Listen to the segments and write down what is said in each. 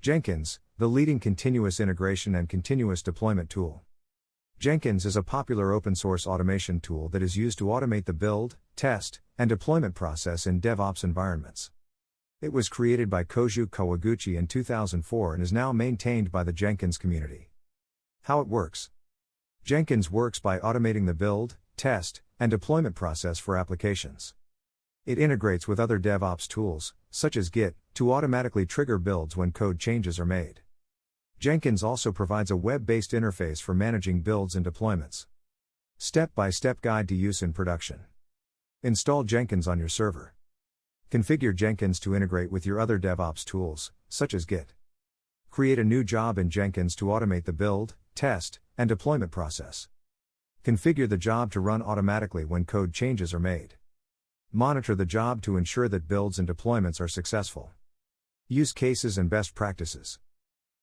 Jenkins, the leading continuous integration and continuous deployment tool. Jenkins is a popular open-source automation tool that is used to automate the build, test, and deployment process in DevOps environments. It was created by Koju Kawaguchi in 2004 and is now maintained by the Jenkins community. How it works. Jenkins works by automating the build, test, and deployment process for applications. It integrates with other DevOps tools, such as Git, to automatically trigger builds when code changes are made. Jenkins also provides a web-based interface for managing builds and deployments. Step-by-step guide to use in production. Install Jenkins on your server. Configure Jenkins to integrate with your other DevOps tools, such as Git. Create a new job in Jenkins to automate the build, test, and deployment process. Configure the job to run automatically when code changes are made. Monitor the job to ensure that builds and deployments are successful. Use cases and best practices.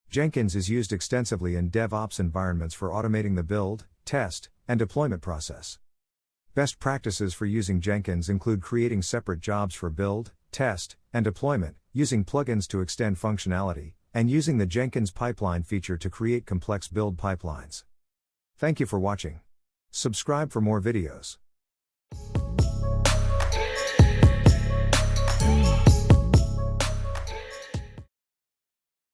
Jenkins is used extensively in DevOps environments for automating the build, test, and deployment process. Best practices for using Jenkins include creating separate jobs for build, test, and deployment, using plugins to extend functionality, and using the Jenkins pipeline feature to create complex build pipelines. Thank you for watching. Subscribe for more videos.